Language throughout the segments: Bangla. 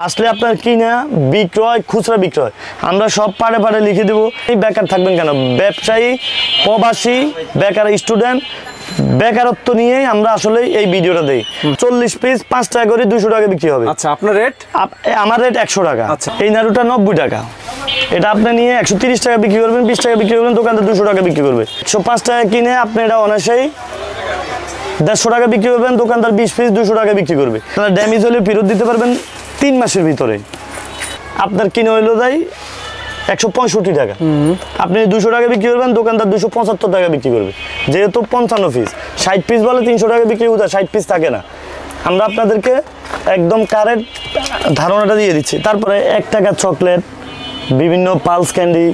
আসলে আপনার কিনা বিক্রয় খুচরা বিক্রয় আমরা সব পাড়ে পাড়ে লিখে দেবো। বেকার থাকবেন কেন, ব্যবসায়ী প্রবাসী বেকার স্টুডেন্ট বেকারত্ব নিয়েই আমরা আসলে এই ভিডিওটা দেই। 40 পিস 5 টাকা করে 200 টাকা বিক্রি হবে। আচ্ছা, আপনার রেট? আমার রেট 100 টাকা। আচ্ছা, এই নাড়ুটা 90 টাকা। এটা আপনি নিয়ে 130 টাকা বিক্রি করবেন, 20 টাকা বিক্রি করবেন, দোকানদার 200 টাকা বিক্রি করবে। 105 টাকা কিনে আপনি এটা অনায়াসেই 150 টাকা বিক্রি করবেন, দোকানদার 20 পিস 200 টাকা বিক্রি করবে। আপনার ড্যামেজ হলে ফেরত দিতে পারবেন 3 মাসের ভিতরে। আপনার কিনে হইলো যাই 165 টাকা, আপনি 200 টাকা বিক্রি করবেন, দোকানদার 275 টাকা বিক্রি করবে। যেহেতু 55 পিস, 60 পিস বলে 300 টাকা বিক্রি হতো, 60 পিস থাকে না। আমরা আপনাদেরকে একদম কারেক্ট ধারণাটা দিয়ে দিচ্ছি। তারপরে 1 টাকা চকলেট, বিভিন্ন পালস ক্যান্ডি,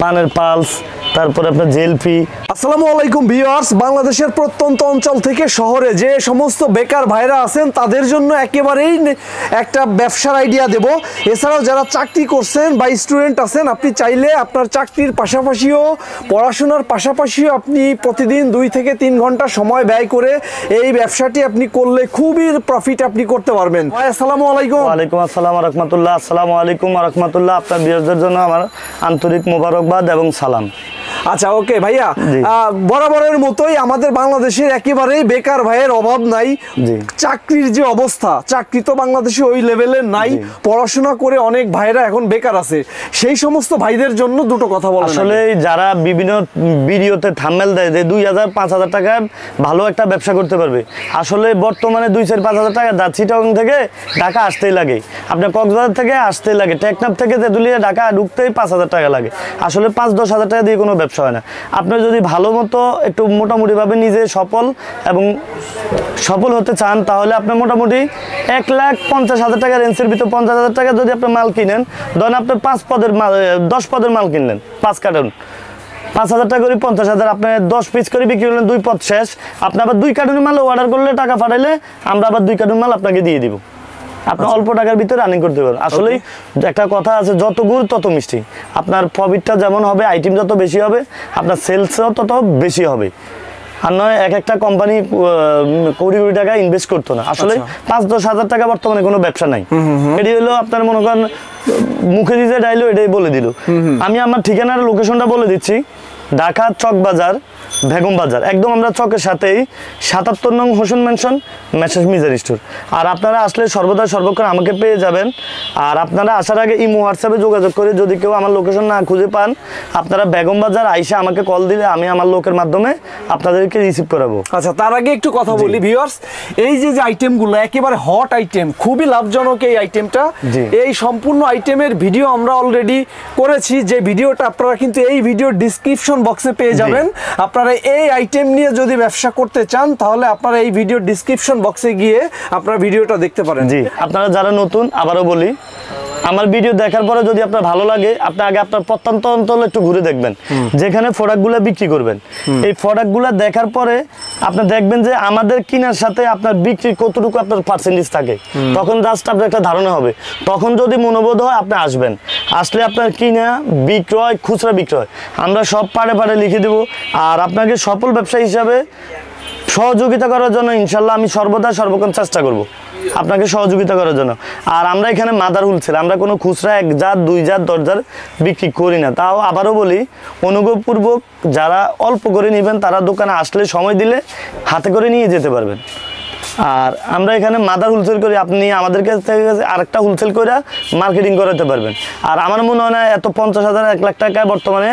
পানের পালস, তারপরে আপনার জেলপি। আসসালামু আলাইকুম ভিউয়ার্স, বাংলাদেশের প্রত্যন্ত অঞ্চল থেকে শহরে যে সমস্ত বেকার ভাইরা আছেন তাদের জন্য একেবারেই একটা ব্যবসার আইডিয়া দেব। এছাড়াও যারা চাকরি করছেন বা স্টুডেন্ট আছেন, আপনি চাইলে আপনার চাকরির পাশাপাশিও পড়াশোনার পাশাপাশিও আপনি প্রতিদিন 2 থেকে 3 ঘন্টা সময় ব্যয় করে এই ব্যবসাটি আপনি করলে খুবই প্রফিট আপনি করতে পারবেন। আসসালামু আলাইকুম। ওয়ালাইকুম আসসালাম ওয়া রাহমাতুল্লাহ। আসসালামু আলাইকুম ওয়া রাহমাতুল্লাহ। আপনার ভিউয়ারদের জন্য আমার আন্তরিক মোবারকবাদ এবং সালাম। আচ্ছা, ওকে ভাইয়া, বরাবরের মতোই আমাদের বাংলাদেশের একেবারেই বেকার ভাইয়ের অভাব নাই। চাকরির যে অবস্থা, চাকরি তো বাংলাদেশে ওই লেভেলের নাই। পড়াশোনা করে অনেক ভাইরা এখন বেকার আছে। সেই সমস্ত ভাইদের জন্য দুটো কথা বলা। আসলে যারা বিভিন্ন ভিডিওতে থাম্বনেল দেয় যে 2000-5000 টাকা ভালো একটা ব্যবসা করতে পারবে, আসলে বর্তমানে 2-4-5 টাকা চিটাগং থেকে ঢাকা আসতেই লাগে, আপনার কক্সবাজার থেকে আসতেই লাগে, টেকনাফ থেকে তেঁতুলিয়া ঢাকা ঢুকতেই 5000 টাকা লাগে। আসলে 5-10 হাজার টাকা দিয়ে কোনো ব্যবসা হয় না। আপনি যদি ভালো মতো একটু মোটামুটিভাবে নিজে সফল হতে চান, তাহলে আপনি মোটামুটি 1,50,000 টাকা রেঞ্জের ভিতর 50,000 টাকা যদি আপনি মাল কিনেন, ধরেন আপনি 10 পদের মাল কিনলেন, 5 কার্টন, 5,000 টাকা করে 50,000, আপনি 10 পিস করে বিক্রি করলেন, 2 পদ শেষ। আপনি আবার 2 কার্টন মাল অর্ডার করলে, টাকা পাঠাইলে আমরা আবার 2 কার্টন মাল আপনাকে দিয়ে দিব। আপনি অল্প টাকার ভিতরে রানিং করতে পারেন। আসলে একটা কথা আছে, যত গুড় তত মিষ্টি। আপনার প্রফিটটা যেমন হবে, আইটেম যত বেশি হবে, আপনার সেলসও তত বেশি হবে। আর নয় একটা কোম্পানি কোটি কোটি টাকা ইনভেস্ট করতো না। আসলে 5-10 হাজার টাকা বর্তমানে কোনো ব্যবসা নাই। এটি হলো আপনার মনে করেন মুখে দিতে ডাইলো, এটাই বলে দিল। আমি আমার ঠিকানার লোকেশনটা বলে দিচ্ছি। ঢাকা চক বাজার, বেগম বাজার, একদম আমরা চকের সাথেই 77 নং Hossain mansion, messrs Mizar store. আর আপনারা আসলে সর্বদা সর্বক্ষণ আমাকে পেয়ে যাবেন। আর আপনারা আসার আগে ইমো হোয়াটসঅ্যাপে যোগাযোগ করে যদি কেউ আমার লোকেশন না খুঁজে পান, আপনারা বেগম বাজার আইসা আমাকে কল দিলে আমি আমার লোকের মাধ্যমে আপনাদেরকে রিসিভ করাবো। আচ্ছা, তার আগে একটু কথা বলি ভিউয়ার্স, এই যে আইটেমগুলো একেবারে হট আইটেম, খুবই লাভজনক এই আইটেমটা। এই সম্পূর্ণ আইটেমের ভিডিও আমরা অলরেডি করেছি, যে ভিডিওটা আপনারা কিন্তু এই ভিডিও ডিসক্রিপশন বক্সে পেয়ে যাবেন। আপনারা এই আইটেম নিয়ে যদি ব্যবসা করতে চান, তাহলে আপনারা এই ভিডিও ডিসক্রিপশন বক্সে গিয়ে আপনারা ভিডিওটা দেখতে পারেন। জি, আপনারা যারা নতুন, আবারও বলি, আমার ভিডিও দেখার পরে যদি আপনার ভালো লাগে, আপনি আগে আপনার প্রত্যন্ত অঞ্চল একটু ঘুরে দেখবেন, যেখানে প্রোডাক্টগুলো বিক্রি করবেন। এই প্রোডাক্টগুলো দেখার পরে আপনি দেখবেন যে আমাদের কেনার সাথে আপনার বিক্রি কতটুকু আপনার পার্সেন্টেজ থাকে, তখন জাস্ট আপনার একটা ধারণা হবে। তখন যদি মনোবোধ হয়, আপনি আসবেন। আসলে আপনার কিনা বিক্রয় খুচরা বিক্রয় আমরা সব পাড়ে পাড়ে লিখে দেবো। আর আপনাকে সফল ব্যবসা হিসাবে সহযোগিতা করার জন্য ইনশাল্লাহ আমি সর্বদা সর্বক্ষণ চেষ্টা করব আপনাকে সহযোগিতা করার জন্য। আর আমরা এখানে মাদার হোলসেল, আমরা কোনো খুচরা 1 জার 2 জার 10 জার বিক্রি করি না। তাও আবারও বলি, অনুগ্রহপূর্বক যারা অল্প করে নেবেন, তারা দোকানে আসলে সময় দিলে হাতে করে নিয়ে যেতে পারবেন। আর আমরা এখানে মাদার হোলসেল করি, আপনি আমাদের কাছ থেকে আরেকটা হোলসেল করে মার্কেটিং করাতে পারবেন। আর আমার মনে হয় না এত 50,000 1 লাখ টাকায় বর্তমানে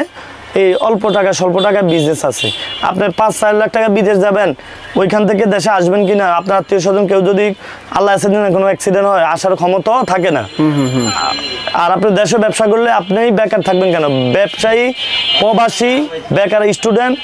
এই অল্প টাকা স্বল্প টাকা বিজনেস আছে। আপনি 5-4 লাখ টাকা বিদেশ যাবেন, ওইখান থেকে দেশে আসবেন কিনা, আপনার আত্মীয় স্বজন কেউ যদি আল্লাহ কোনো অ্যাক্সিডেন্ট হয়, আসার ক্ষমতাও থাকে না। আর আপনি দেশে ব্যবসা করলে আপনিই বেকার থাকবেন কেন, ব্যবসায়ী প্রবাসী বেকার স্টুডেন্ট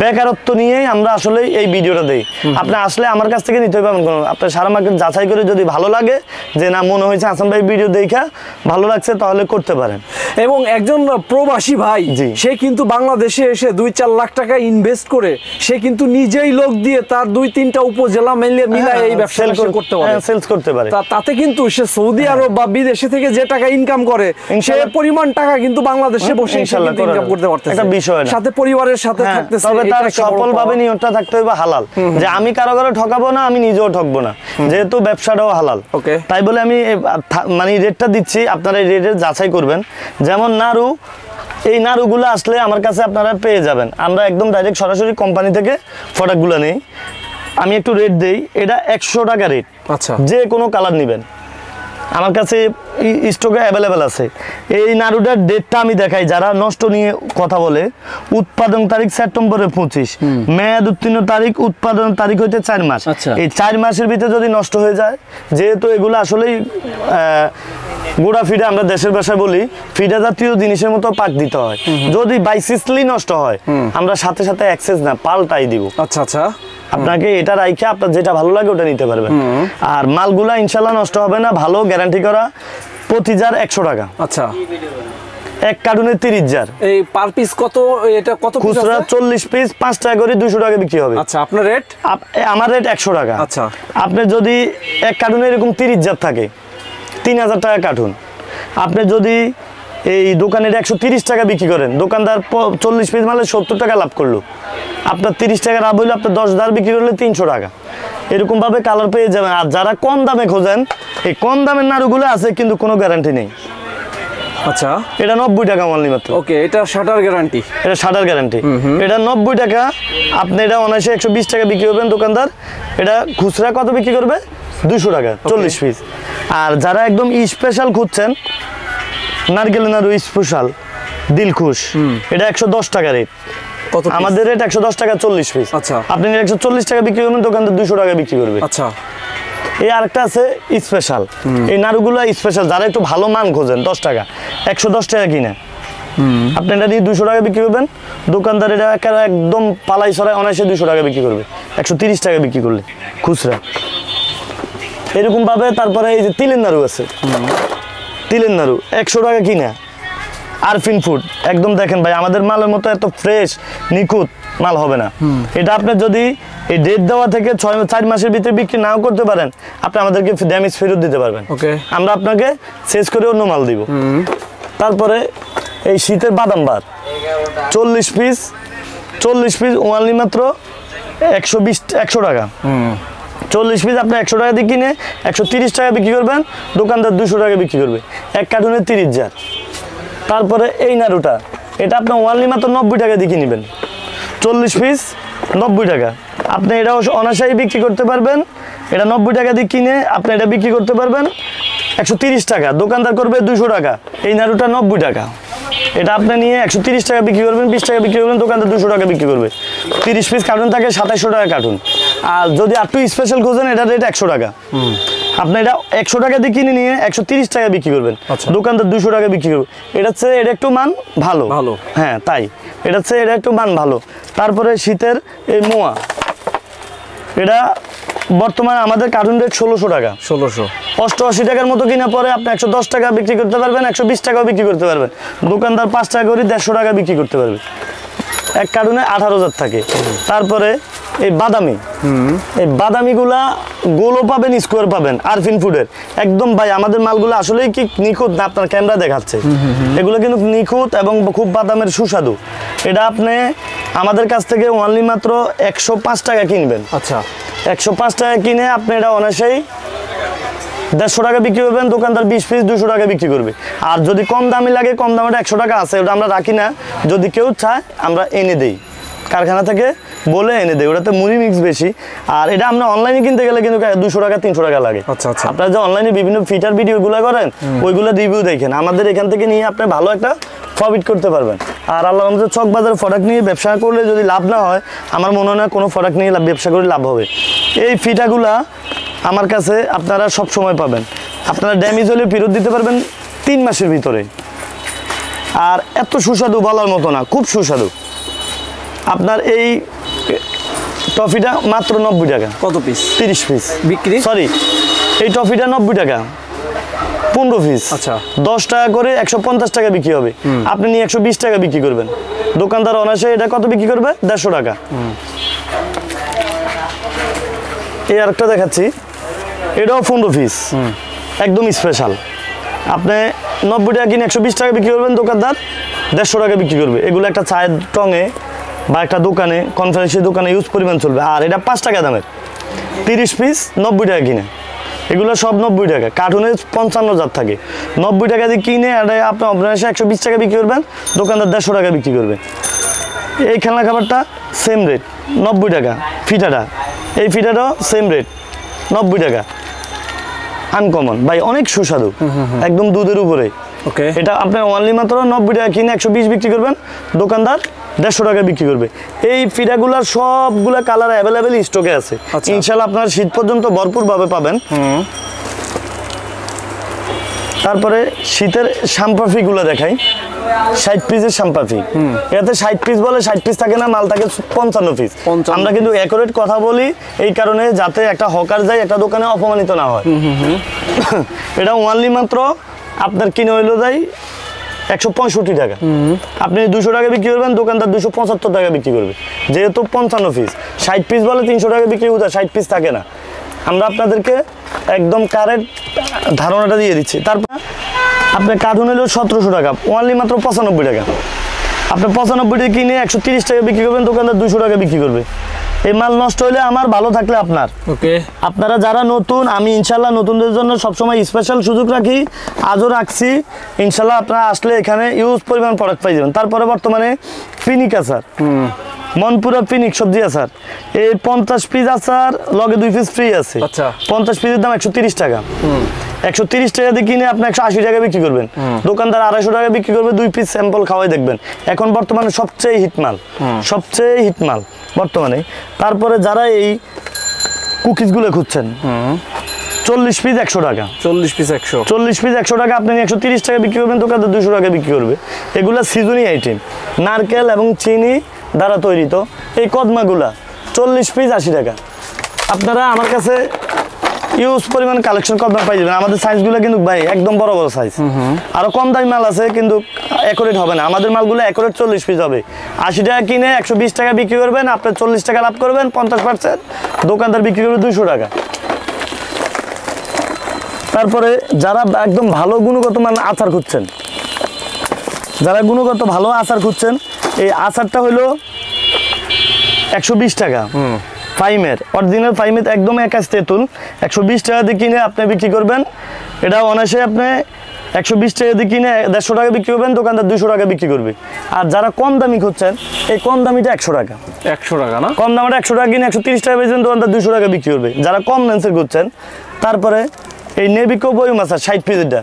বেকারত্ব নিয়েই আমরা আসলে এই ভিডিওটা দেই। আপনি আসলে আমার কাছ থেকে নিতে পারবেন কোনো, আপনার সারা মার্কেট যাচাই করে যদি ভালো লাগে, যে না মনে হয়েছে হাসান ভাই ভিডিও দেখা ভালো লাগছে, তাহলে করতে পারেন। এবং একজন প্রবাসী ভাই, সে কিন্তু বাংলাদেশে এসে 2-4 লাখ টাকা ইনভেস্ট করে সে কিন্তু নিজেই লোক দিয়ে তার 2-3টা উপজেলা মিলায় এই ব্যবসা করতে পারে, সেলস করতে পারে। তাতে কিন্তু সে সৌদি আরব বা বিদেশে থেকে যে টাকা ইনকাম করে, সে পরিমাণ টাকা কিন্তু বাংলাদেশে বসে ইনকাম করতে পারতেছে। এটা বিষয় না, সাথে পরিবারের সাথে থাকতে থাকতেছে, তবে এটা তার একটা বড় সফলভাবে পাওয়া। নিয়তটা থাকতে হবে হালাল, যে আমি কারো কারো ঠকাবো না, আমি নিজেও ঠকবো না, যেহেতু ব্যবসাটাও হালাল। Okay. তাই বলে আমি মানে রেটটা দিচ্ছি, আপনারা এই রেটের যাচাই করবেন। যেমন নাড়ু, এই নাড়ুগুলো আসলে আমার কাছে আপনারা পেয়ে যাবেন, আমরা একদম ডাইরেক্ট সরাসরি কোম্পানি থেকে প্রোডাক্টগুলো নেই। আমি একটু রেট দেই, এটা 100 টাকা রেট, আচ্ছা যে কোনো কালার নেবেন আমার কাছে স্টকে অ্যাভেলেবেল আছে। এই নাড়ুটার ডেটটা আমি দেখাই, যারা নষ্ট নিয়ে কথা বলে। উৎপাদন তারিখ সেপ্টেম্বরের 25, মেয়াদ উত্তীর্ণ তারিখ, উৎপাদন তারিখ হইতে 4 মাস। আচ্ছা। এই 4 মাসের ভিতরে যদি নষ্ট হয়ে যায়, যেহেতু এগুলো আসলেই গোড়া ফিডে, আমরা দেশের ভাষায় বলি ফিডা জাতীয় জিনিসের মতো পাক দিতে হয়, যদি বাইসিসলি নষ্ট হয় আমরা সাথে সাথে অ্যাক্সেস না পাল্টাই দিব। আচ্ছা আচ্ছা আপনাকে এটা রাইখে আপনার যেটা ভালো লাগে ওটা নিতে পারবেন। আর মালগুলা ইনশাল্লাহ নষ্ট হবে না, ভালো গ্যারান্টি করা। প্রতি জার 100 টাকা, আচ্ছা। এক কার্টুনে 30 জার। এই পার পিস কত, এটা কত পিস খুচরা আছে? 40 পিস 5 টাকা করে 200 টাকা বিক্রি হবে। আচ্ছা, আপনার রেট? আমার রেট 100 টাকা। আচ্ছা। আপনি যদি এক কার্টুনে এরকম 30 জার থাকে 3000 টাকা কার্টুন। আপনি যদি এই দোকানের 130 টাকা বিক্রি করেন, দোকানদার 40 পিস মালে 70 টাকা লাভ করলো, আপনার 30 টাকা লাভ হইলে আপনার 10 জার বিক্রি করলে 300 টাকা। এরকম ভাবে কালার পেয়ে যাবেন। আর যারা কম দামে খোঁজেন, এই কম দামের নাড়ুগুলো আছে কিন্তু কোনো গ্যারান্টি নেই। আচ্ছা, এটা 90 টাকা অনলি মাত্র। ওকে, এটা শাটার গ্যারান্টি? এটা শাটার গ্যারান্টি। এটা 90 টাকা। আপনি এটা অনায়াসে 120 টাকা বিক্রি করবেন দোকানদার। এটা খুচরা কত বিক্রি করবে? 200 টাকা 40 পিস। আর যারা একদম স্পেশাল খুঁজছেন, নারকেলের নাড়ু স্পেশাল দিলখুশ, এটা 110 টাকা রেট। কত piece? আমাদের রেট 110 টাকা 40 পিস। আচ্ছা। আপনি 140 টাকা বিক্রি করবেন, দোকানদার 200 টাকা বিক্রি করবে। আচ্ছা, এই আরেকটা আছে স্পেশাল। এই নাড়ুগুলো স্পেশাল, যারা একটু ভালো মান খোঁজেন 10 টাকা 110 টাকা কিনে আপনি এটা নিয়ে 200 টাকা বিক্রি করবেন, দোকানদার এটা একদম পালাই ছড়ায় অনায়াসে 200 টাকা বিক্রি করবে, 130 টাকা বিক্রি করলে খুচরা। এরকম ভাবে তারপরে এই যে তিলের নাড়ু আছে, তিলের নাড়ু 100 টাকা কিনা। আরফিন ফুড একদম দেখেন ভাই, আমাদের মালের মতো এত ফ্রেশ নিখুঁত মাল হবে না। এটা আপনি যদি এই ডেট দেওয়া থেকে 4 মাসের ভিতরে বিক্রি নাও করতে পারেন, আপনি আমাদেরকে ড্যামেজ ফেরত দিতে পারবেন। ওকে, আমরা আপনাকে শেষ করে অন্য মাল দিব। তারপরে এই শীতের বাদাম বার 40 পিস ওনলি মাত্র 100 টাকা। 40 পিস আপনি 100 টাকা দিয়ে কিনে 130 টাকা বিক্রি করবেন, দোকানদার 200 টাকা বিক্রি করবে, এক কার্টুনে 30 জার। তারপরে এই নাড়ুটা, এটা আপনি ওনলি মাত্র 90 টাকা দিয়ে কিনবেন, 40 পিস 90 টাকা। আপনি এটাও অনায়াসেই বিক্রি করতে পারবেন। এটা 90 টাকা দিয়ে কিনে আপনি এটা বিক্রি করতে পারবেন 130 টাকা, দোকানদার করবে 200 টাকা। এই নাড়ুটা 90 টাকা, এটা আপনি নিয়ে 130 টাকা বিক্রি করবেন, 20 টাকা বিক্রি করবেন, দোকানদার 200 টাকা বিক্রি করবে। 30 পিস কার্টুন থাকে 2700 টাকা কার্টুন। আর যদি একটু স্পেশাল খোঁজেন, এটা রেট 100 টাকা। আপনি এটা 100 টাকা দিয়ে কিনে নিয়ে 130 টাকা বিক্রি করবেন, দোকানদার 200 টাকা বিক্রি করবে। এটা হচ্ছে এটা একটু মান ভালো। হ্যাঁ তাই, এটা হচ্ছে এটা একটু মান ভালো। তারপরে শীতের এই মোয়া, এটা বর্তমানে আমাদের কার্টুন রেট 1600 টাকা। 88 টাকার মতো কিনা পরে আপনি 110 টাকা বিক্রি করতে পারবেন, 120 টাকাও বিক্রি করতে পারবেন, দোকানদার 5 টাকা করে 150 টাকা বিক্রি করতে পারবে। এক কার্টুনে 18,000 থাকে। তারপরে এই বাদামি, এই বাদামিগুলা গোলও পাবেন, স্কোয়ার পাবেন, আরফিন ফুডের একদম ভাই। আমাদের মালগুলো আসলেই কি নিখুঁত না আপনার ক্যামেরা দেখাচ্ছে, এগুলো কিন্তু নিখুঁত এবং খুব বাদামের সুস্বাদু। এটা আপনি আমাদের কাছ থেকে অনলি মাত্র 105 টাকা কিনবেন। আচ্ছা, 105 টাকা কিনে আপনি এটা অনায়াসেই 150 টাকা বিক্রি করবেন, দোকানদার 20 পিস 200 টাকা বিক্রি করবে। আর যদি কম দামি লাগে, কম দামে 100 টাকা আছে, ওটা আমরা রাখি না। যদি কেউ চায় আমরা এনে দেই, কারখানা থেকে বলে এনে দেয়, ওটাতে মুড়ি মিক্স বেশি। আর এটা আমরা অনলাইনে কিনতে গেলে কিন্তু 200 টাকা 300 টাকা লাগে। আচ্ছা আচ্ছা, আপনারা যে অনলাইনে বিভিন্ন ফিটার ভিডিওগুলো করেন, ওইগুলো রিভিউ দেখেন, আমাদের এখান থেকে নিয়ে আপনি ভালো একটা প্রফিট করতে পারবেন। আর আল্লাহ আমাদের চক বাজারে প্রোডাক্ট নিয়ে ব্যবসা করলে যদি লাভ না হয়, আমার মনে হয় না কোনো প্রোডাক্ট নিয়ে ব্যবসা করে লাভ হবে। এই ফিটাগুলা আমার কাছে আপনারা সব সময় পাবেন, আপনারা ড্যামেজ হলে ফেরত দিতে পারবেন 3 মাসের ভিতরে। আর এত সুস্বাদু বলার মতো না, খুব সুস্বাদু। আপনার এই টফিটা মাত্র 90 টাকা। কত পিস? 30 পিস বিক্রি? সরি, এই টফিটা 90 টাকা 15 পিস। আচ্ছা, 10 টাকা করে 150 টাকা বিক্রি হবে, আপনি নিয়ে 120 টাকা বিক্রি করবেন, দোকানদার অনায়াসে এটা কত বিক্রি করবে? 150 টাকা। এই আরেকটা দেখাচ্ছি, এটাও 15 পিস একদম স্পেশাল। আপনি 90 টাকা কিনে 120 টাকা বিক্রি করবেন, দোকানদার 150 টাকা বিক্রি করবে। এগুলো একটা চায়ের টঙে বা একটা দোকানে কনফারেন্সের দোকানে ইউজ পরিমাণ চলবে। আর এটা 5 টাকা দামের, 30 পিস 90 টাকা কিনে, এগুলো সব 90 টাকা। কার্টুনে 55 জাত থাকে, 90 টাকা দিয়ে কিনে আর আপনার অনায়াসে 120 টাকা বিক্রি করবেন, দোকানদার 150 টাকা বিক্রি করবে। এই খেলনা খাবারটা সেম রেট 90 টাকা। ফিটাটা, এই ফিটাটাও সেম রেট 90 টাকা। আনকমন ভাই, অনেক সুস্বাদু, একদম দুধের উপরে। ওকে, এটা আপনার অনলি মাত্র 90 টাকা কিনে 120 বিক্রি করবেন, দোকানদার 150 টাকা বিক্রি করবে। এই ফিডাগুলার সবগুলা কালার অ্যাভেলেবেল স্টকে আছে, ইনশাল্লাহ আপনার শীত পর্যন্ত ভরপুরভাবে পাবেন। তারপরে শীতের শ্যাম্পাফিগুলো দেখাই, 60 পিসের শ্যাম্পাফি। এতে 60 পিস বলে 60 পিস থাকে না, মাল থাকে 55 পিস। আমরা কিন্তু অ্যাকুরেট কথা বলি এই কারণে, যাতে একটা হকার যায় একটা দোকানে অপমানিত না হয়। এটা অনলি মাত্র আপনার কিনে হইলো যায় 165 টাকা। আপনি 200 টাকা বিক্রি করবেন, দোকানদার 275 টাকা বিক্রি করবে, যেহেতু 55 পিস। 60 পিস বলে 300 টাকা বিক্রি হতে, 60 পিস থাকে না। আমরা আপনাদেরকে একদম কারেক্ট ধারণাটা দিয়ে দিচ্ছি। তারপর আপনার কার্টুন হলো 1700 টাকা, অনলি মাত্র 95 টাকা। আপনি 95 টাকা কিনে 130 টাকা বিক্রি করবেন, দোকানদার 200 টাকা বিক্রি করবে। এই মাল নষ্ট হলে আমার, ভালো থাকলে আপনার। ওকে, আপনারা যারা নতুন, আমি ইনশাল্লাহ নতুনদের জন্য সবসময় স্পেশাল সুযোগ রাখি, আজও রাখছি। ইনশাল্লাহ আপনারা আসলে এখানে ইউজ পরিমাণ প্রোডাক্ট পাই যাবেন। তারপরে বর্তমানে ফিনিক আচার, মনপুরা ফিনিক সবজি আচার, এই 50 পিস আচার লগে 2 পিস ফ্রি আছে। আচ্ছা, 50 পিসের দাম 130 টাকা। 130 টাকা দিয়ে কিনে আপনি 180 টাকা বিক্রি করবেন, দোকানদার 250 টাকা বিক্রি করবে। 2 পিস স্যাম্পল খাওয়াই দেখবেন, এখন বর্তমানে সবচেয়ে হিটমাল, সবচেয়ে হিটমাল বর্তমানে। তারপরে যারা এই কুকিজগুলো খুঁজছেন, 40 পিস 100 টাকা, 40 পিস 100, 40 পিস 100 টাকা। আপনি 130 টাকা বিক্রি করবেন, দোকানদার 200 টাকা বিক্রি করবে। এগুলা সিজনি আইটেম, নারকেল এবং চিনি দ্বারা তৈরি। তো এই কদমাগুলা 40 পিস 80 টাকা। আপনারা আমার কাছে ইউজ পরিমাণ কালেকশন কদমা পাই যাবেন। আমাদের সাইজগুলো কিন্তু ভাই একদম বড় বড় সাইজ। আরো কম দামি মাল আছে কিন্তু অ্যাকুরেট হবে না, আমাদের মালগুলো অ্যাকুরেট 40 পিস হবে। 80 টাকা কিনে 120 টাকা বিক্রি করবেন, আপনি 40 টাকা লাভ করবেন, 50%, দোকানদার বিক্রি করবে 200 টাকা। তারপরে যারা একদম ভালো গুণগত মান আচার খুঁজছেন, যারা গুণগত ভালো আচার খুঁজছেন, এই আচারটা হলো 120 টাকা। ফাইমের অরিজিনাল ফাইমের একদম একাশ তেঁতুল 120 টাকা দিয়ে কিনে আপনি বিক্রি করবেন। এটা অনায়াসে আপনি 120 টাকা দিয়ে কিনে 150 টাকা বিক্রি করবেন, দোকানদার 200 টাকা বিক্রি করবে। আর যারা কম দামি খুঁজছেন, এই কম দামিটা 100 টাকা। 100 টাকা না, কম দামিটা 100 টাকা কিনে 130 টাকা বেচবেন, দোকানদার 200 টাকা বিক্রি করবে, যারা কম লেন্সের খুঁজছেন। তারপরে এই নেবিকো বই মাছ 60 পিসেরটা,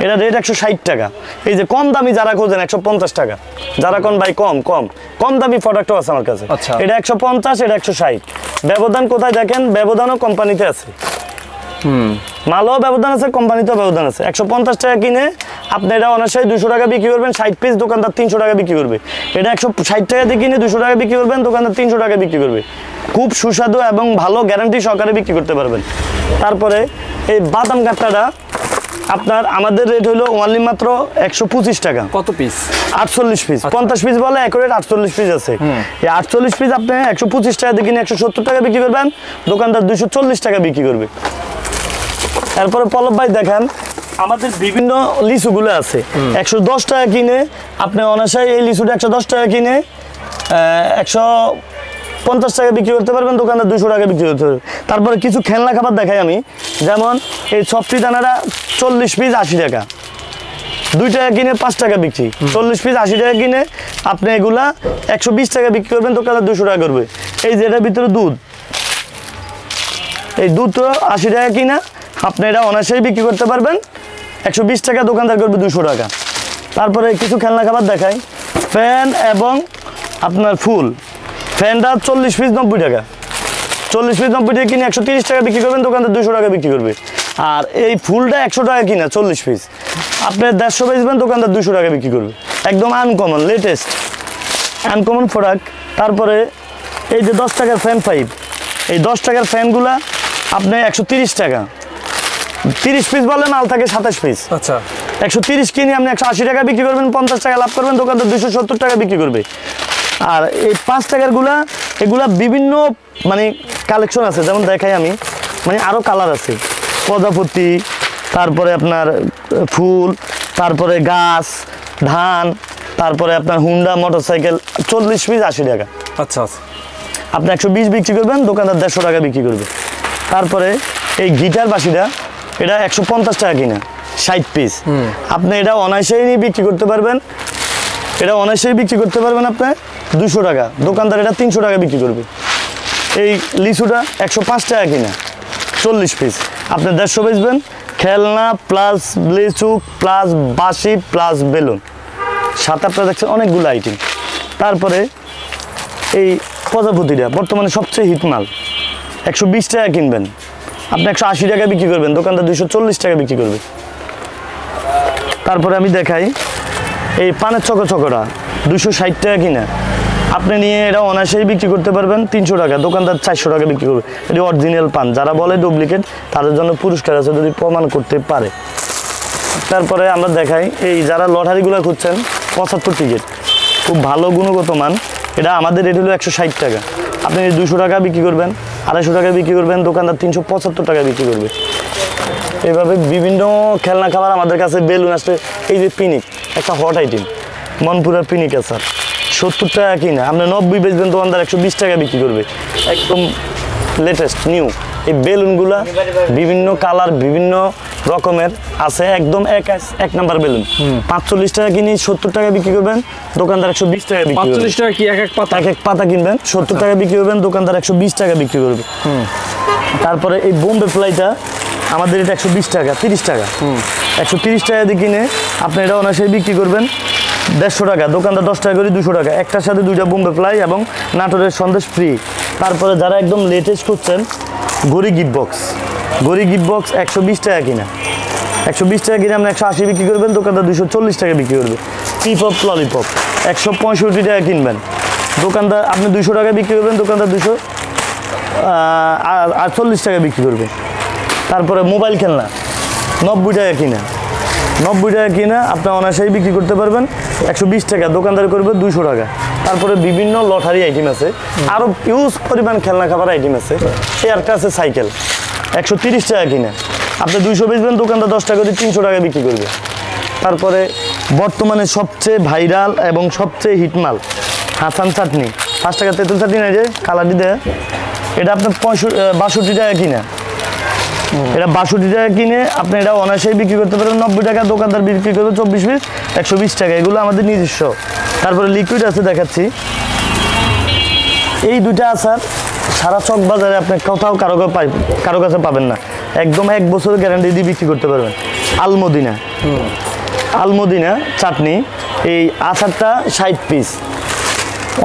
এটা রেট 160 টাকা। এই যে কম দামি যারা খোঁজেন 150 টাকা, যারা কোন ভাই কম কম কম দামি প্রোডাক্টও আছে আমার কাছে। এটা 150, এটা 160। ব্যবধান কোথায় দেখেন, ব্যবধানও কোম্পানিতে আছে, মালও ব্যবধান আছে, কোম্পানিতেও ব্যবধান আছে। 150 টাকা কিনে আপনি এটা অনায়াসে 200 টাকা বিক্রি করবেন, 60 পিস, দোকানদার 300 টাকা বিক্রি করবে। এটা 160 টাকা দিয়ে কিনে 200 টাকা বিক্রি করবেন, দোকানদার 300 টাকা বিক্রি করবে। খুব সুস্বাদু এবং ভালো গ্যারান্টি সহকারে বিক্রি করতে পারবেন। তারপরে এই বাদাম কাট্টাটা আপনার, আমাদের রেট হলো অনলি মাত্র 125 টাকা। কত পিস? 48 পিস। 50 পিস বলে অ্যাকুরেট 48 পিস আছে। এই 48 পিস আপনি 125 টাকা দিয়ে কিনে 170 টাকা বিক্রি করবেন, দোকানদার 240 টাকা বিক্রি করবে। তারপরে পলব ভাই দেখেন, আমাদের বিভিন্ন লিচুগুলো আছে 110 টাকা কিনে আপনি অনায়াসে, এই লিচুটা 110 টাকা কিনে 150 টাকা বিক্রি করতে পারবেন, দোকানদার 200 টাকা বিক্রি করতে পারবে। তারপরে কিছু খেলনা খাবার দেখাই আমি, যেমন এই সফটি দানাটা 40 পিস 80 টাকা, 2 টাকা কিনে 5 টাকা বিক্রি। 40 পিস 80 টাকা কিনে আপনি এগুলা 120 টাকা বিক্রি করবেন, দোকানদার 200 টাকা করবে। এই যে এটার ভিতরে দুধ, এই দুধটা 80 টাকা কিনা আপনি এটা অনায়াসেই বিক্রি করতে পারবেন, 120 টাকা, দোকানদার করবে 200 টাকা। তারপরে কিছু খেলনা খাবার দেখাই, ফ্যান এবং আপনার ফুল। ফ্যানটা 40 পিস 90 টাকা, 40 পিস 90 টাকা কিনে 130 টাকা বিক্রি করবেন, দোকানদার 200 টাকা বিক্রি করবে। আর এই ফুলটা 100 টাকা কিনা 40 পিস, আপনি 150 বেচবেন, দোকানদার 200 টাকা বিক্রি করবে। একদম আনকমন, লেটেস্ট আনকমন প্রোডাক্ট। তারপরে এই যে 10 টাকার ফ্যান 5, এই 10 টাকার ফ্যানগুলা আপনি 130 টাকা, 30 পিস বলে মাল থাকে 27 পিস। আচ্ছা, 130 কিনে আপনি 180 টাকা বিক্রি করবেন, 50 টাকা লাভ করবেন, দোকানদার 270 টাকা বিক্রি করবে। আর এই 5 টাকার গুলা, এগুলা বিভিন্ন মানে কালেকশন আছে, যেমন দেখাই আমি, মানে আরও কালার আছে, প্রজাপতি, তারপরে আপনার ফুল, তারপরে গাছ, ধান, তারপরে আপনার হুন্ডা মোটরসাইকেল। 40 পিস 80 টাকা। আচ্ছা আচ্ছা। আপনি 120 বিক্রি করবেন, দোকানদার 150 টাকা বিক্রি করবে। তারপরে এই গিটার বাঁশিটা, এটা 150 টাকা কিনা, 60 পিস। আপনি এটা অনায়াসেই নিয়ে বিক্রি করতে পারবেন, এটা অনায়াসেই বিক্রি করতে পারবেন আপনার 200 টাকা, দোকানদার এটা 300 টাকা বিক্রি করবে। এই লিচুটা 105 টাকা কিনা, 40 পিস, আপনি 150 বেচবেন। খেলনা প্লাস লিচু প্লাস বাঁশি প্লাস বেলুন, সাথে আপনারা দেখছেন অনেকগুলো আইটেম। তারপরে এই প্রজাপতিটা বর্তমানে সবচেয়ে হিট মাল, 120 টাকা কিনবেন, আপনি 180 টাকা বিক্রি করবেন, দোকানদার 240 টাকা বিক্রি করবে। তারপরে আমি দেখাই এই পানের চকোটা 260 টাকা কিনা, আপনি নিয়ে এটা অনায়াসেই বিক্রি করতে পারবেন 300 টাকা, দোকানদার 400 টাকা বিক্রি করবে। এটি অরিজিনাল পান, যারা বলে ডুপ্লিকেট তাদের জন্য পুরস্কার আছে যদি প্রমাণ করতে পারে। তারপরে আমরা দেখাই এই যারা লটারিগুলো খুঁজছেন, 75 টিকিট, খুব ভালো গুণগত মান, এটা আমাদের রেট হলো 160 টাকা, আপনি 200 টাকা বিক্রি করবেন, 250 টাকা বিক্রি করবেন, দোকানদার 375 টাকা বিক্রি করবে। এইভাবে বিভিন্ন খেলনা খাবার আমাদের কাছে, বেলুন আসলে এই যে পিনিক, একটা হট আইটেম, মনপুরার পিনিক আচার 70 টাকা কিনা, আপনি 90 বেচবেন, দোকানদার 120 টাকা বিক্রি করবে, একদম লেটেস্ট নিউ। এই বেলুনগুলা বিভিন্ন কালার বিভিন্ন রকমের আছে, একদম এক নাম্বার বেলুন, 45 টাকা কিনে 70 টাকা বিক্রি করবেন, দোকানদার 120 টাকা বিক্রি করবে। 45 টাকা কি এক এক পাতা? এক এক পাতা কিনবেন, 70 টাকা বিক্রি করবেন, দোকানদার 120 টাকা বিক্রি করবে। তারপরে এই বোম্বে ফ্লাইটা আমাদের এটা 120 টাকা, 30 টাকা, 130 টাকা দিয়ে কিনে আপনি এটা অনায়াসে বিক্রি করবেন 150 টাকা, দোকানদার 10 টাকা করে 200 টাকা, একটার সাথে 2টা বোম্বে ফ্লাই এবং নাটোরের সন্দেশ ফ্রি। তারপরে যারা একদম লেটেস্ট করছেন, গড়ি গিফট বক্স, গড়ি গিফট বক্স 120 টাকা কিনা, 120 টাকা কিনে আপনি 180 বিক্রি করবেন, দোকানদার 240 টাকা বিক্রি করবে। পিপপ ললিপপ 165 টাকা কিনবেন, দোকানদার আপনি 200 টাকা বিক্রি করবেন, দোকানদার 240 টাকা বিক্রি করবে। তারপরে মোবাইল খেলনা 90 টাকা কিনা, 90 টাকা কিনা আপনি অনায়াসেই বিক্রি করতে পারবেন 120 টাকা, দোকানদার করবে 200 টাকা। তারপরে বিভিন্ন লটারি আইটেম আছে, আরও হিউজ পরিমাণ খেলনা খাবার আইটেম আছে। এই একটা আছে সাইকেল 130 টাকা কিনা, আপনি 200 বেচবেন, দোকানদার 10 টাকা দিয়ে 300 টাকা বিক্রি করবে। তারপরে বর্তমানে সবচেয়ে ভাইরাল এবং সবচেয়ে হিটমাল হাসান চাটনি, 5 টাকা তেঁতুল চাটনি নাই যে কালারটি দেয়, এটা আপনার 62 টাকা কিনা, এটা 62 টাকা কিনে আপনি এটা অনায়াসেই বিক্রি করতে পারবেন 90 টাকা, দোকানদার বিক্রি করবে 24 পিস 120 টাকা, এগুলো আমাদের নিজস্ব। তারপরে লিকুইড আছে দেখাচ্ছি, এই দুইটা আচার সারা চক বাজারে আপনি কোথাও কারো কাছে পাবেন না, একদম 1 বছরের গ্যারান্টি দিয়ে বিক্রি করতে পারবেন। আলমদিনা, আলমদিনা চাটনি, এই আচারটা 60 পিস,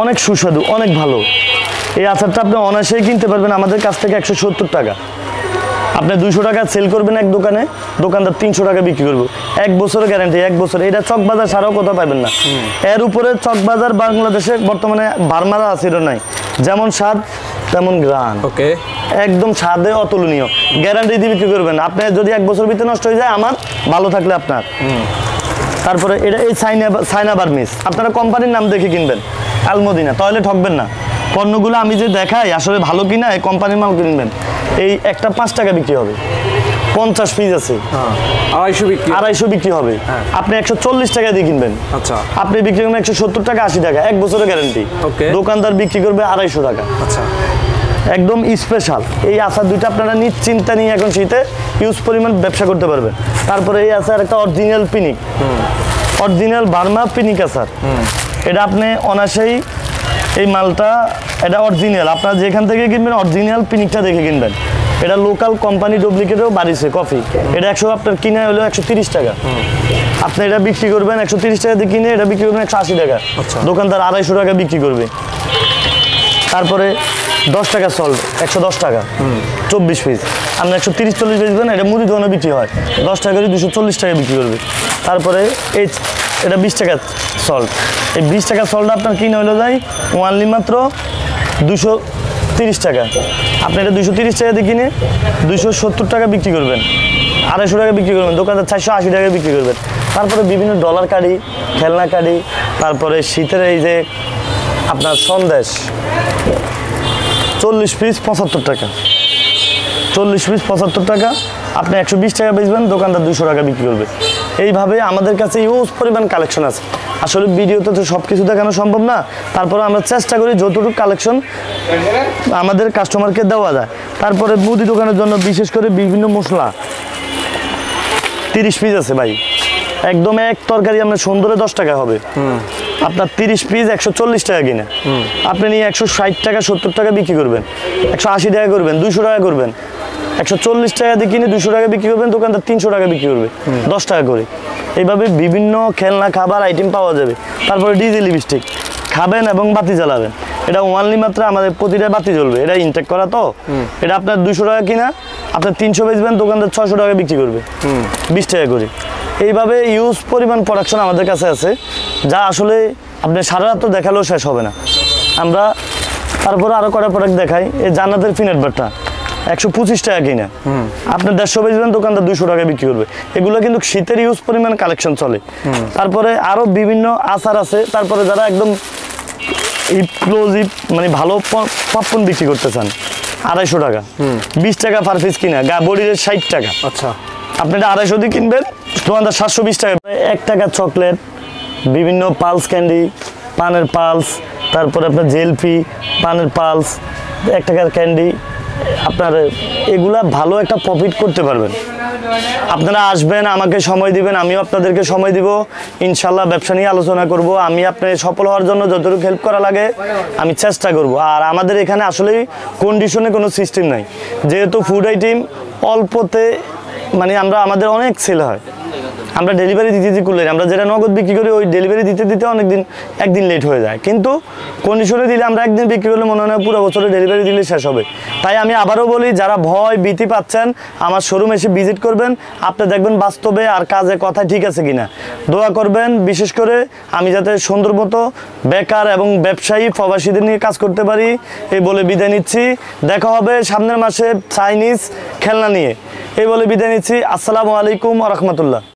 অনেক সুস্বাদু, অনেক ভালো। এই আচারটা আপনি অনায়াসেই কিনতে পারবেন আমাদের কাছ থেকে 170 টাকা, আপনি 200 টাকা সেল করবেন এক দোকানে, দোকানদার 300 টাকা বিক্রি করবো, 1 বছরের গ্যারান্টি, 1 বছর। এটা চকবাজার ছাড়াও কোথাও পাবেন না। এর উপরে চকবাজার বাংলাদেশে বর্তমানে বার্মারা আছে, এটা নাই, যেমন স্বাদ তেমন গ্রান, ওকে, একদম স্বাদে অতুলনীয়, গ্যারান্টি দিয়ে বিক্রি করবেন। আপনি যদি 1 বছর ভিতরে নষ্ট হয়ে যায় আমার, ভালো থাকলে আপনার। তারপরে এটা এই চাইনা বার্মিস, আপনারা কোম্পানির নাম দেখে কিনবেন, আলমদিনা, তাহলে ঠকবেন না। পণ্যগুলো আমি যে দেখাই আসলে ভালো কিনা, এই কোম্পানির মাল কিনবেন। এই একটা 5 টাকা বিক্রি হবে, 50 পিস আছে, 250 বিক্রি হবে, আপনি 140 টাকা দিয়ে কিনবেন, আচ্ছা, আপনি বিক্রি করবেন 170 টাকা, 80 টাকা, 1 বছরের গ্যারান্টি, দোকানদার বিক্রি করবে 250 টাকা, আচ্ছা, একদম স্পেশাল। এই আচার দুইটা আপনারা নিশ্চিন্তা নিয়ে এখন শীতে হিউজ পরিমাণ ব্যবসা করতে পারবেন। তারপরে এই আচার একটা অরিজিনাল পিনিক, অরিজিনাল বার্মা পিনিক আচার, এটা আপনি অনায়াসেই এই মালটা, এটা অরিজিনাল, আপনারা যেখান থেকে কিনবেন অরিজিনাল পিনিকটা দেখে কিনবেন। এটা লোকাল কোম্পানি ডুপ্লিকেটও বাড়িছে কফি, এটা আপনার কিনে হলো 130 টাকা, আপনি এটা বিক্রি করবেন 130 টাকা দিয়ে কিনে, এটা বিক্রি করবেন 180 টাকা, দোকানদার 250 টাকা বিক্রি করবে। তারপরে 10 টাকা সল্ট 110 টাকা, 24 পিস, আপনি 130-40 বেচবেন, এটা মুদি দোকানে বিক্রি হয় 10 টাকা করে 240 টাকা বিক্রি করবে। তারপরে এটা 20 টাকা সল্ট, এই 20 টাকা সল্ট আপনার কিনে হলো যায় ওয়ানলি মাত্র 230 টাকা, আপনি এটা 230 টাকা দিয়ে কিনে 270 টাকা বিক্রি করবেন, 250 টাকা বিক্রি করবেন, দোকানদার 480 টাকা বিক্রি করবেন। তারপরে বিভিন্ন ডলার কাড়ি, খেলনা কাড়ি, তারপরে শীতের এই যে আপনার সন্দেশ 40 পিস 75 টাকা, 40 পিস 75 টাকা, আপনি 120 টাকা বেচবেন, দোকানদার 200 টাকা বিক্রি করবে। এইভাবে আমাদের কাছে ইউজ পরিমাণ কালেকশন আছে। আসলে ভিডিওতে তো সব কিছু দেখানো সম্ভব না, তারপরে আমরা চেষ্টা করি যতটুকু কালেকশন আমাদের কাস্টমারকে দেওয়া যায়। তারপরে মুদি দোকানের জন্য বিশেষ করে বিভিন্ন মশলা 30 পিস আছে ভাই, একদম এক তরকারি আপনার সুন্দরে 10 টাকা হবে, আপনার 30 পিস 140 টাকা কিনে আপনি নিয়ে 160 টাকা 70 টাকা বিক্রি করবেন, 180 টাকা করবেন, 200 টাকা করবেন, 140 টাকা দিয়ে কিনে 200 টাকা বিক্রি করবেন, দোকানদার 300 টাকা বিক্রি করবে 10 টাকা করে। এইভাবে বিভিন্ন খেলনা খাবার আইটেম পাওয়া যাবে। তারপরে ডিজে লিপস্টিক খাবেন এবং বাতি জ্বালাবেন, এটা ওয়ানলি মাত্র আমাদের প্রতিটা বাতি জ্বলবে, এটা ইনটেক করা তো, এটা আপনার 200 টাকা কিনা আপনার 300 বেচবেন, দোকানদার 600 টাকা বিক্রি করবে 20 টাকা করে। এইভাবে ইউজ পরিমাণ প্রোডাকশন আমাদের কাছে আছে, যা আসলে আপনি সারা রাত তো দেখালেও শেষ হবে না। আমরা তারপরে আরও কটা প্রোডাক্ট দেখাই। এই জান্নাতের পিনাট বাটার 125 টাকা কিনা আপনার 150 বেচবেন, দোকানদার 200 টাকা বিক্রি করবে। এগুলো কিন্তু শীতের ইউজ পরিমাণ কালেকশন চলে। তারপরে আরও বিভিন্ন আচার আছে। তারপরে যারা একদম ইপক্লোজিভ মানে ভালো পপকর্ন বিক্রি করতে চান 250 টাকা, 20 টাকা পার পিস কিনা, বডির 60 টাকা। আচ্ছা, আপনি এটা 250 দিয়ে কিনবেন, দোকানদার 720 টাকা। 1 টাকা চকলেট, বিভিন্ন পালস ক্যান্ডি, পানের পালস, তারপরে আপনার জেলপি, পানের পালস, 1 টাকার ক্যান্ডি, আপনার এগুলা ভালো একটা প্রফিট করতে পারবেন। আপনারা আসবেন, আমাকে সময় দিবেন, আমিও আপনাদেরকে সময় দিব, ইনশাল্লাহ ব্যবসা নিয়ে আলোচনা করব। আমি আপনার সফল হওয়ার জন্য যতটুকু হেল্প করা লাগে আমি চেষ্টা করব। আর আমাদের এখানে আসলেই কন্ডিশনে কোনো সিস্টেম নাই, যেহেতু ফুড আইটেম অল্পতে মানে আমাদের অনেক সেল হয়। আমরা ডেলিভারি দিতে করলে আমরা যেটা নগদ বিক্রি করি ওই ডেলিভারি দিতে দিতে একদিন লেট হয়ে যায়, কিন্তু কন্ডিশনে দিলে আমরা একদিন বিক্রি করলে মনে হয় পুরো বছরে ডেলিভারি দিলে শেষ হবে। তাই আমি আবারও বলি, যারা ভয় ভীতি পাচ্ছেন আমার শোরুম এসে ভিজিট করবেন, আপনি দেখবেন বাস্তবে আর কাজে কথা ঠিক আছে কিনা। দোয়া করবেন বিশেষ করে আমি যাতে সুন্দর মতো বেকার এবং ব্যবসায়ী প্রবাসীদের নিয়ে কাজ করতে পারি, এই বলে বিদায় নিচ্ছি। দেখা হবে সামনের মাসে চাইনিজ খেলনা নিয়ে, এই বলে বিদায় নিচ্ছি। আসসালামু আলাইকুম ওয়া রাহমাতুল্লাহ।